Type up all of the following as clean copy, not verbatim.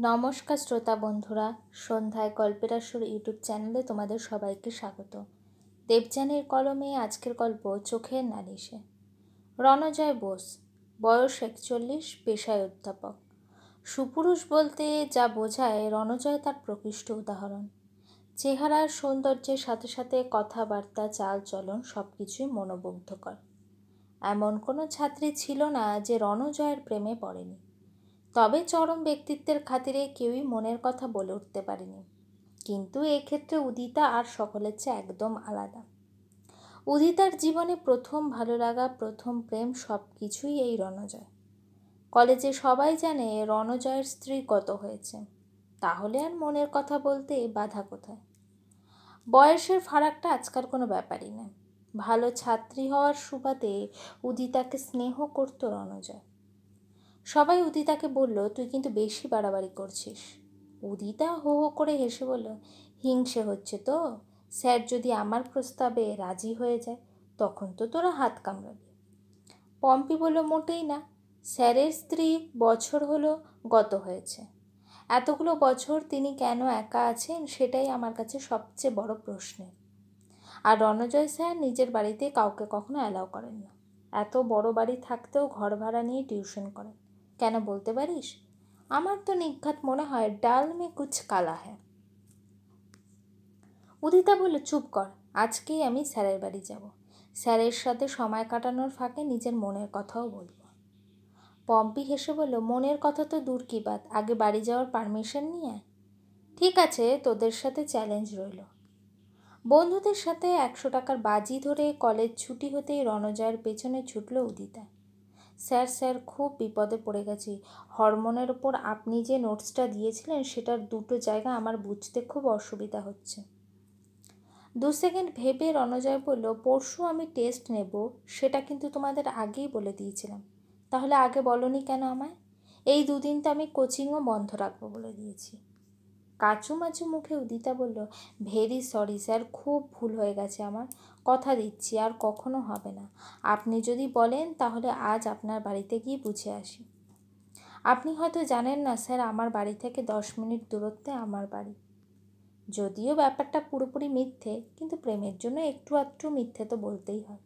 নমস্কার শ্রোতা বন্ধুরা, সন্ধ্যায় গল্পের আসর ইউটিউব চ্যানেলে তোমাদের সবাইকে স্বাগত। দেবযানীর কলমে আজকের গল্প চোখের নালিশে। রণজয় বোস, বয়স 41, পেশায় অধ্যাপক। সুপুরুষ বলতে যা বোঝায় রণজয় তার প্রকৃষ্ট উদাহরণ। চেহারার সৌন্দর্যের সাথে সাথে কথাবার্তা, চাল চলন সব কিছুই মনোমুগ্ধকর। এমন কোনো ছাত্রী ছিল না যে রণজয়ের প্রেমে পড়েনি। তবে চরম ব্যক্তিত্বের খাতিরে কেউই মনের কথা বলে উঠতে পারেনি। কিন্তু এক্ষেত্রে উদিতা আর সকলের চেয়ে একদম আলাদা। উদিতার জীবনে প্রথম ভালো লাগা, প্রথম প্রেম সব কিছুই এই রণজয়। কলেজে সবাই জানে রণজয়ের স্ত্রী কত হয়েছে, তাহলে আর মনের কথা বলতে বাধা কোথায়? বয়সের ফারাকটা আজকাল কোনো ব্যাপারই না। ভালো ছাত্রী হওয়ার সুবাদে উদিতাকে স্নেহ করত রণজয়। সবাই উদিতাকে বলল, তুই কিন্তু বেশি বাড়াবাড়ি করছিস। উদিতা হো হো করে হেসে বলল, হিংসে হচ্ছে তো। স্যার যদি আমার প্রস্তাবে রাজি হয়ে যায় তখন তো তোরা হাত কামড়াবি। পম্পি বলল, মোটেই না। স্যারের স্ত্রী বছর হলো গত হয়েছে। এতগুলো বছর তিনি কেন একা আছেন সেটাই আমার কাছে সবচেয়ে বড় প্রশ্নের। আর রণজয় স্যার নিজের বাড়িতে কাউকে কখনো অ্যালাউ করেন না। এত বড় বাড়ি থাকতেও ঘর ভাড়া নিয়ে টিউশন করেন। কেন বলতে পারিস? আমার তো নিঘাত মনে হয় ডাল মে কুছ কালা হ্যায়। উদিতা বলল, চুপ কর, আজকেই আমি স্যারের বাড়ি যাব। স্যারের সাথে সময় কাটানোর ফাঁকে নিজের মনের কথাও বলবো। পম্পি হেসে বলল, মনের কথা তো দূর কি বাত, আগে বাড়ি যাওয়ার পারমিশন নিয়ে আয়। ঠিক আছে, তোদের সাথে চ্যালেঞ্জ রইল। বন্ধুদের সাথে 100 টাকার বাজি ধরে কলেজ ছুটি হতেই রণজয়ের পেছনে ছুটল উদিতা। স্যার স্যার খুব বিপদে পড়ে গেছি। হরমোনের ওপর আপনি যে নোটসটা দিয়েছিলেন সেটার দুটো জায়গা আমার বুঝতে খুব অসুবিধা হচ্ছে। 2 সেকেন্ড ভেবে রণজয় বলল, পরশু আমি টেস্ট নেব, সেটা কিন্তু তোমাদের আগেই বলে দিয়েছিলাম। তাহলে আগে বলনি কেন আমায়? এই 2 দিন তো আমি কোচিংও বন্ধ রাখবো বলে দিয়েছি। কাচুমাচু মুখে উদিতা বলল, ভেরি সরি স্যার, খুব ভুল হয়ে গেছে আমার। কথা দিচ্ছি আর কখনো হবে না। আপনি যদি বলেন তাহলে আজ আপনার বাড়িতে গিয়ে বুঝে আসি। আপনি হয়তো জানেন না স্যার, আমার বাড়ি থেকে 10 মিনিট দূরত্বে আমার বাড়ি। যদিও ব্যাপারটা পুরোপুরি মিথ্যে, কিন্তু প্রেমের জন্য একটু আধটু মিথ্যে তো বলতেই হয়।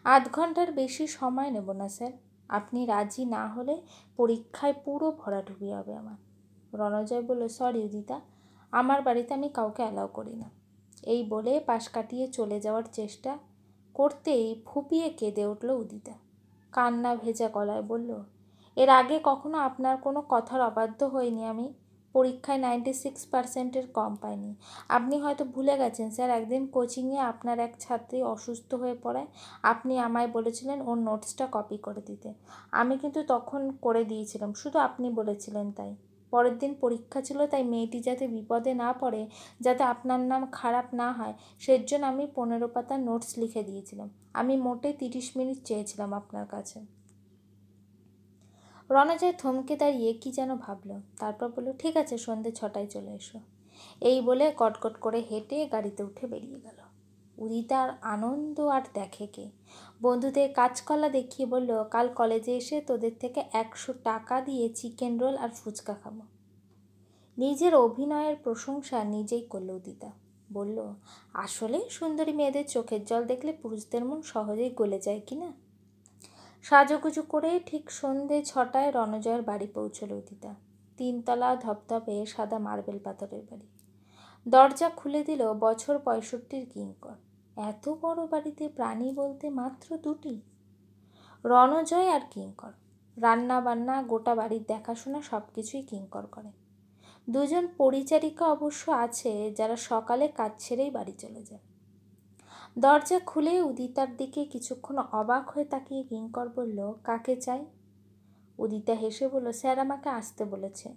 8 ঘন্টার বেশি সময় নেব না স্যার। আপনি রাজি না হলে পরীক্ষায় পুরো ভরাডুবি হবে আমার। রণজয় বলল, সরি উদিতা, আমার বাড়িতে আমি কাউকে অ্যালাউ করি না। এই বলে পাশ কাটিয়ে চলে যাওয়ার চেষ্টা করতেই ফুপিয়ে কেঁদে উঠল উদিতা। কান্না ভেজা গলায় বলল, এর আগে কখনো আপনার কোনো কথার অবাধ্য হইনি আমি। পরীক্ষায় 96%-এর কম পাইনি। আপনি হয়তো ভুলে গেছেন স্যার, একদিন কোচিংয়ে আপনার এক ছাত্রী অসুস্থ হয়ে পড়ায় আপনি আমায় বলেছিলেন ওর নোটসটা কপি করে দিতে। আমি কিন্তু তখন করে দিয়েছিলাম, শুধু আপনি বলেছিলেন তাই। পরের দিন পরীক্ষা ছিল, তাই মেয়েটি যাতে বিপদে না পড়ে, যাতে আপনার নাম খারাপ না হয়, সের জন্য আমি 15 পাতার নোটস লিখে দিয়েছিলাম। আমি মোটে 30 মিনিট চেয়েছিলাম আপনার কাছে। রণজয় থমকে দাঁড়িয়ে কি যেন ভাবল, তারপর বলল, ঠিক আছে, সন্ধ্যে 6টায় চলে এসো। এই বলে কটকট করে হেঁটে গাড়িতে উঠে বেরিয়ে গেল। উদিতার আনন্দ আর দেখে কে। বন্ধুদের কাঁচকলা দেখিয়ে বলল, কাল কলেজে এসে তোদের থেকে 100 টাকা দিয়ে চিকেন রোল আর ফুচকা খাবো। নিজের অভিনয়ের প্রশংসা নিজেই করল উদিতা। বলল, আসলে সুন্দরী মেয়েদের চোখের জল দেখলে পুরুষদের মন সহজেই গলে যায় কি না? সাজুগুজু করে ঠিক সন্ধে 6টায় রণজয়ের বাড়ি পৌঁছল উদিতা। 3 তলা ধপধপে সাদা মার্বেল পাথরের বাড়ি। দরজা খুলে দিল বছর 65-র কিঙ্কর। এত বড় বাড়িতে প্রাণী বলতে মাত্র 2টি, রণজয় আর কিঙ্কর। রান্না বান্না, গোটা বাড়ির দেখাশোনা সব কিছুই কিঙ্কর করে। 2জন পরিচারিকা অবশ্য আছে যারা সকালে কাজ ছেড়েই বাড়ি চলে যায়। দরজা খুলে উদিতার দিকে কিছুক্ষণ অবাক হয়ে তাকিয়ে কিঙ্কর বলল, কাকে চাই? উদিতা হেসে বলল, স্যার আমাকে আসতে বলেছে।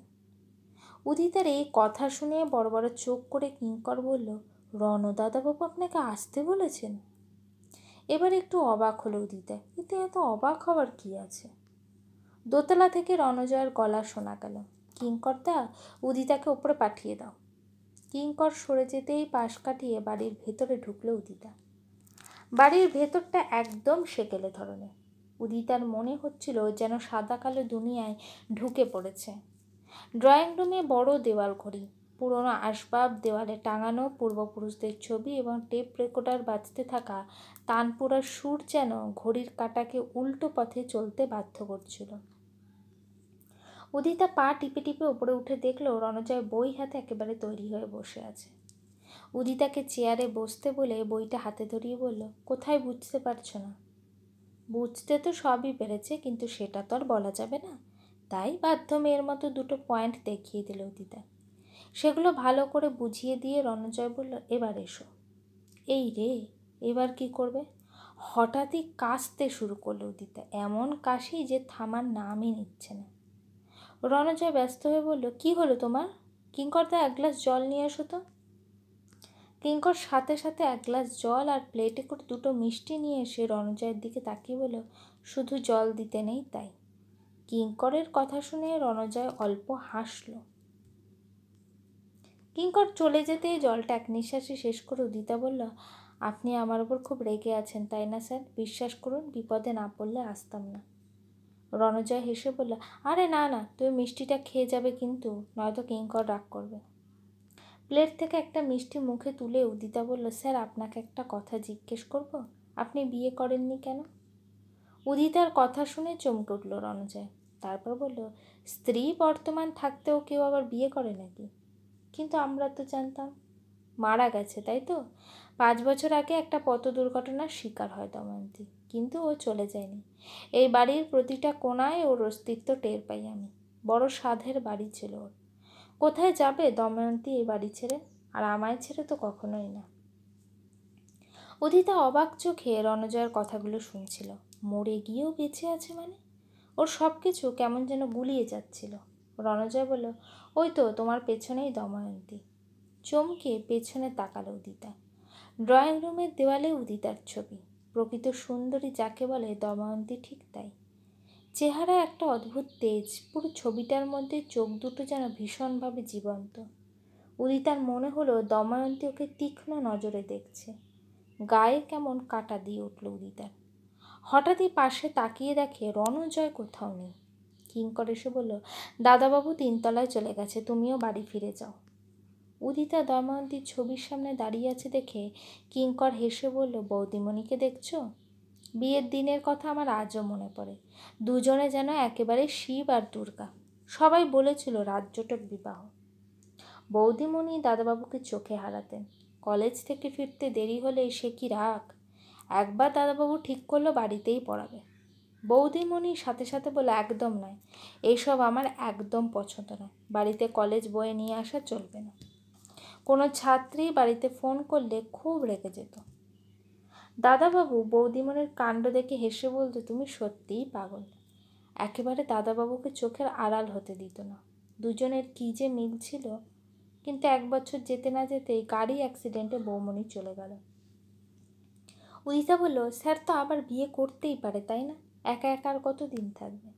উদিতার এই কথা শুনে বড় বড় চোখ করে কিঙ্কর বলল, রণদাদাবাবু আপনাকে আসতে বলেছেন? এবার একটু অবাক হলো উদিতা। এতে এত অবাক হওয়ার কি আছে? দোতলা থেকে রণজয়ের গলা শোনা গেল, কিঙ্করদা, উদিতাকে ওপরে পাঠিয়ে দাও। কিঙ্কর সরে যেতেই পাশ কাটিয়ে বাড়ির ভেতরে ঢুকল উদিতা। বাড়ির ভেতরটা একদম সেকেলে ধরনের। উদিতার মনে হচ্ছিল যেন সাদা কালো দুনিয়ায় ঢুকে পড়েছে। ড্রয়িং রুমে বড় দেওয়াল ঘড়ি, পুরনো আসবাব, দেওয়ালে টাঙানো পূর্বপুরুষদের ছবি এবং টেপ রেকর্ডার বাজতে থাকা তানপুরার সুর যেন ঘড়ির কাঁটাকে উল্টো পথে চলতে বাধ্য করছিল। উদিতা পা টিপে টিপে উপরে উঠে দেখল রণজয় বই হাতে একেবারে তৈরি হয়ে বসে আছে। উদিতাকে চেয়ারে বসতে বলে বইটা হাতে ধরিয়ে বলল, কোথায় বুঝতে পারছো না? বুঝতে তো সবই পেরেছে, কিন্তু সেটা তো আর বলা যাবে না, তাই বাধ্য মেয়ের মতো দুটো পয়েন্ট দেখিয়ে দিল উদিতা। সেগুলো ভালো করে বুঝিয়ে দিয়ে রণজয় বলল, এবার এসো। এই রে, এবার কি করবে? হঠাৎই কাশতে শুরু করলো উদিতা, এমন কাশি যে থামার নামই নিচ্ছে না। রণজয় ব্যস্ত হয়ে বলল, কি হলো তোমার? কিঙ্করদা, এক গ্লাস জল নিয়ে এসো তো। কিঙ্কর সাথে সাথে এক গ্লাস জল আর প্লেটে করে দুটো মিষ্টি নিয়ে এসে রণজয়ের দিকে তাকিয়ে বলল, শুধু জল দিতে নেই তাই। কিঙ্করের কথা শুনে রণজয় অল্প হাসল। কিঙ্কর চলে যেতেই জলটা এক নিঃশ্বাসে শেষ করে উদিতা বলল, আপনি আমার ওপর খুব রেগে আছেন তাই না স্যার? বিশ্বাস করুন, বিপদে না পড়লে আসতাম না। রণজয় হেসে বলল, আরে না না, তুমি মিষ্টিটা খেয়ে যাবে কিন্তু, নয়তো কিঙ্কর রাগ করবে। প্লেট থেকে একটা মিষ্টি মুখে তুলে উদিতা বলল, স্যার আপনাকে একটা কথা জিজ্ঞেস করব, আপনি বিয়ে করেননি কেন? উদিতার কথা শুনে চমকে উঠল রণজয়। তারপর বলল, স্ত্রী বর্তমান থাকতেও কেউ আবার বিয়ে করে নাকি? কিন্তু আমরা তো জানতাম। মারা গেছে তাই তো? 5 বছর আগে একটা পথ দুর্ঘটনার শিকার হয় দময়ন্তী, কিন্তু ও চলে যায়নি। এই বাড়ির প্রতিটা কোণায় ওর অস্তিত্ব টের পাই আমি। বড় সাধের বাড়ি ছিল ওর। কোথায় যাবে দময়ন্তী এই বাড়ি ছেড়ে? আর আমায় ছেড়ে তো কখনোই না। উদিতা অবাক চোখে রণজয়ের কথাগুলো শুনছিল। মরে গিয়েও বেঁচে আছে মানে? ওর সব কিছু কেমন যেন গুলিয়ে যাচ্ছিল। রণজয় বলল, ওই তো তোমার পেছনেই দময়ন্তী। চমকে পেছনে তাকালো উদিতা। ড্রয়িং রুমের দেওয়ালে উদিতার ছবি। প্রকৃত সুন্দরী যাকে বলে দময়ন্তী ঠিক তাই। চেহারা একটা অদ্ভুত তেজ, পুরো ছবিটার মধ্যে চোখ দুটো যেন ভীষণভাবে জীবন্ত। উদিতার মনে হলো দময়ন্তী ওকে তীক্ষ্ণ নজরে দেখছে। গায়ে কেমন কাটা দিয়ে উঠল উদিতার। হঠাৎই পাশে তাকিয়ে দেখে রণজয় কোথাও নেই। কিঙ্কর এসে বলল, দাদাবাবু 3 তলায় চলে গেছে, তুমিও বাড়ি ফিরে যাও। উদিতা দময়ন্তীর ছবির সামনে দাঁড়িয়ে আছে দেখে কিঙ্কর হেসে বলল, বৌদিমণিকে দেখছো? বিয়ের দিনের কথা আমার আজও মনে পড়ে। দুজনে যেন একেবারে শিব আর দুর্গা। সবাই বলেছিল রাজ্যটক বিবাহ। বৌদিমণি দাদাবাবুকে চোখে হারাতেন। কলেজ থেকে ফিরতে দেরি হলেই সে কি রাগ। একবার দাদাবাবু ঠিক করলো বাড়িতেই পড়াবে। বৌদিমণি সাথে সাথে বলে, একদম নয়, এইসব আমার একদম পছন্দ নয়। বাড়িতে কলেজ বয়ে নিয়ে আসা চলবে না। কোনো ছাত্রী বাড়িতে ফোন করলে খুব রেগে যেত। দাদাবাবু বৌদিমণির কাণ্ড দেখে হেসে বলতো, তুমি সত্যিই পাগল। একেবারে দাদাবাবুকে চোখের আড়াল হতে দিত না। দুজনের কী যে মিল ছিল। কিন্তু 1 বছর যেতে না যেতেই গাড়ি অ্যাক্সিডেন্টে বৌমণি চলে গেল। উদিতা বলল, স্যার তো আবার বিয়ে করতেই পারে তাই না? একা একা আর কতদিন থাকবে?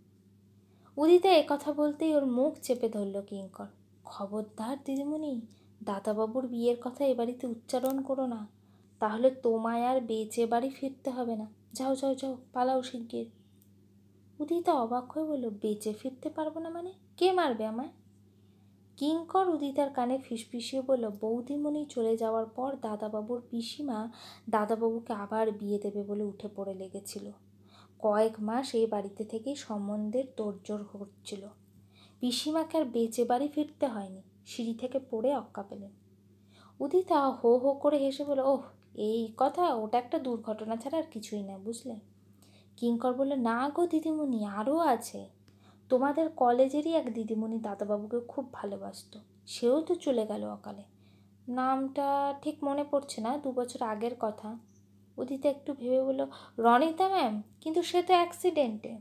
উদিতা কথা বলতেই ওর মুখ চেপে ধরল কিঙ্কর। খবরদার দিদিমণি, দাদাবাবুর বিয়ের কথা এ বাড়িতে উচ্চারণ করো না, তাহলে তোমায় আর বেঁচে বাড়ি ফিরতে হবে না। যাও যাও যাও, পালাও শিগগির। উদিতা অবাক হয়ে বলল, বেঁচে ফিরতে পারবো না মানে? কে মারবে আমায়? কিঙ্কর উদিতার কানে ফিসফিসিয়ে বলল, বৌদিমণি চলে যাওয়ার পর দাদাবাবুর পিসিমা দাদাবাবুকে আবার বিয়ে দেবে বলে উঠে পড়ে লেগেছিল। কয়েক মাস এই বাড়িতে থেকেই সম্বন্ধের তোড়জোড় হচ্ছিল। পিসিমাকে আর বেঁচে বাড়ি ফিরতে হয়নি, সিঁড়ি থেকে পড়ে অক্কা পেলেন। উদিতা হো হো করে হেসে বলল, ওহ এই কথা, ওটা একটা দুর্ঘটনা ছাড়া আর কিছুই না, বুঝলে? কিঙ্কর বলল, না গো দিদিমণি, আরও আছে। তোমাদের কলেজেরই এক দিদিমণি দাদাবাবুকে খুব ভালোবাসত, সেও তো চলে গেল অকালে। নামটা ঠিক মনে পড়ছে না, 2 বছর আগের কথা। উদিতা একটু ভেবে বলল, রনিতা ম্যাম, কিন্তু সে তো অ্যাক্সিডেন্টে।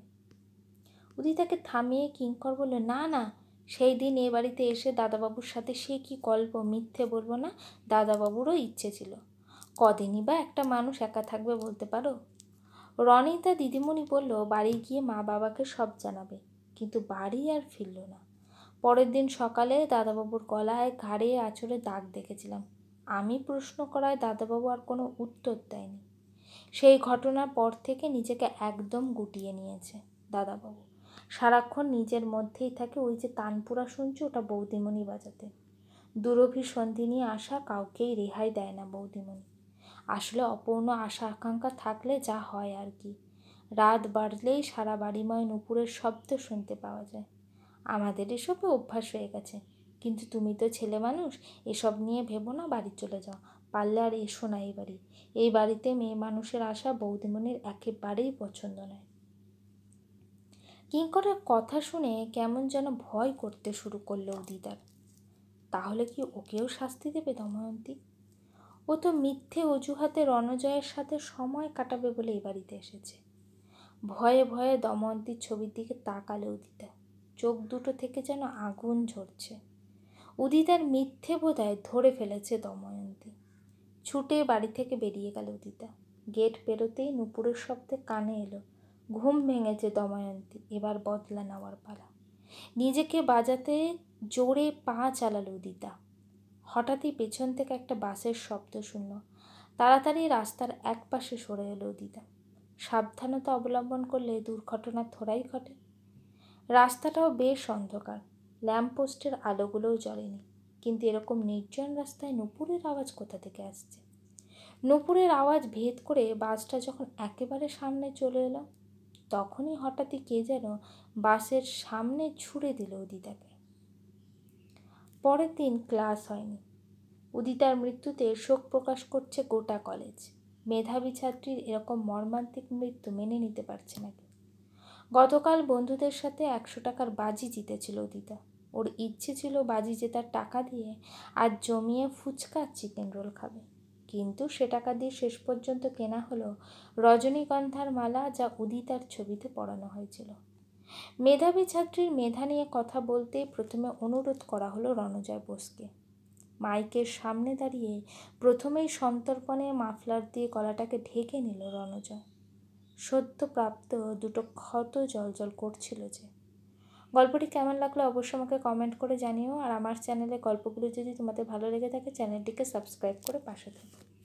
উদিতাকে থামিয়ে কিঙ্কর বলল, না না, সেই দিন এ বাড়িতে এসে দাদাবাবুর সাথে সে কি গল্প, মিথ্যে বলবো না, দাদাবাবুরও ইচ্ছে ছিল। কদিনই বা একটা মানুষ একা থাকবে বলতে পারো? রনিতা দিদিমণি বলল, বাড়ি গিয়ে মা বাবাকে সব জানাবে, কিন্তু বাড়ি আর ফিরল না। পরের দিন সকালে দাদাবাবুর গলায় ঘাড়ে আঁচড়ে দাগ দেখেছিলাম। আমি প্রশ্ন করায় দাদাবাবু আর কোনো উত্তর দেয়নি। সেই ঘটনার পর থেকে নিজেকে একদম গুটিয়ে নিয়েছে দাদাবাবু। সারাক্ষণ নিজের মধ্যেই থাকে। ওই যে তানপুরা শুনছো, ওটা বৌদিমণি বাজাতেন। দুরভি সন্ধি নিয়ে আসা কাউকেই রেহাই দেয় না বৌদিমণি। আসলে অপূর্ণ আশা আকাঙ্ক্ষা থাকলে যা হয় আর কি, রাত বাড়লেই সারা বাড়িময় নূপুরের শব্দ শুনতে পাওয়া যায়। আমাদের এসবে অভ্যাস হয়ে গেছে, কিন্তু তুমি তো ছেলে মানুষ, এসব নিয়ে ভেবো না, বাড়ি চলে যাও। পারলে আর এসো না এই বাড়ি। এই বাড়িতে মেয়ে মানুষের আসা বৌদিমণির একেবারেই পছন্দ নয়। কিঙ্করের কথা শুনে কেমন যেন ভয় করতে শুরু করলো উদিতার। তাহলে কি ওকেও শাস্তি দেবে দময়ন্তী? ও তো মিথ্যে অজুহাতে রণজয়ের সাথে সময় কাটাবে বলে এই বাড়িতে এসেছে। ভয়ে ভয়ে দময়ন্তীর ছবির দিকে তাকালে উদিতা। চোখ দুটো থেকে যেন আগুন ঝরছে। উদিতার মিথ্যে বোধহয় ধরে ফেলেছে দময়ন্তী। ছুটে বাড়ি থেকে বেরিয়ে গেল উদিতা। গেট পেরোতেই নূপুরের শব্দে কানে এলো। ঘুম ভেঙেছে দময়ন্তী, এবার বদলা নেওয়ার পালা। নিজেকে বাজাতে জোরে পা চালালো উদিতা। হঠাৎই পেছন থেকে একটা বাসের শব্দ শুনল। তাড়াতাড়ি রাস্তার এক পাশে সরে এলো উদিতা। সাবধানতা অবলম্বন করলে দুর্ঘটনা থোড়াই ঘটে। রাস্তাটাও বেশ অন্ধকার, ল্যাম্পপোস্টের আলোগুলোও জ্বলেনি। কিন্তু এরকম নির্জন রাস্তায় নূপুরের আওয়াজ কোথা থেকে আসছে? নূপুরের আওয়াজ ভেদ করে বাসটা যখন একেবারে সামনে চলে এলো, তখনই হঠাৎই কে যেন বাসের সামনে ছুঁড়ে দিল উদিতাকে। পরের দিন ক্লাস হয়নি। উদিতার মৃত্যুতে শোক প্রকাশ করছে গোটা কলেজ। মেধাবী ছাত্রীর এরকম মর্মান্তিক মৃত্যু মেনে নিতে পারছে না কেউ। গতকাল বন্ধুদের সাথে 100 টাকার বাজি জিতেছিল উদিতা। ওর ইচ্ছে ছিল বাজি জেতার টাকা দিয়ে আজ জমিয়ে ফুচকা চিকেন রোল খাবে। কিন্তু সে টাকা দিয়ে শেষ পর্যন্ত কেনা হলো রজনীগন্ধার মালা, যা উদিতার ছবিতে পরানো হয়েছিল। মেধাবী ছাত্রীর মেধা নিয়ে কথা বলতে প্রথমে অনুরোধ করা হলো রণজয় বোসকে। মাইকের সামনে দাঁড়িয়ে প্রথমেই সন্তর্পণে মাফলার দিয়ে গলাটাকে ঢেকে নিল রণজয়। সদ্য প্রাপ্ত দুটো ক্ষত জলজল করছিল যে। গল্পটি কেমন লাগলো অবশ্যই আমাকে কমেন্ট করে জানিও। আর আমার চ্যানেলে গল্পগুলো যদি তোমাদের ভালো লেগে থাকে, চ্যানেলটিকে সাবস্ক্রাইব করে পাশে থাকো।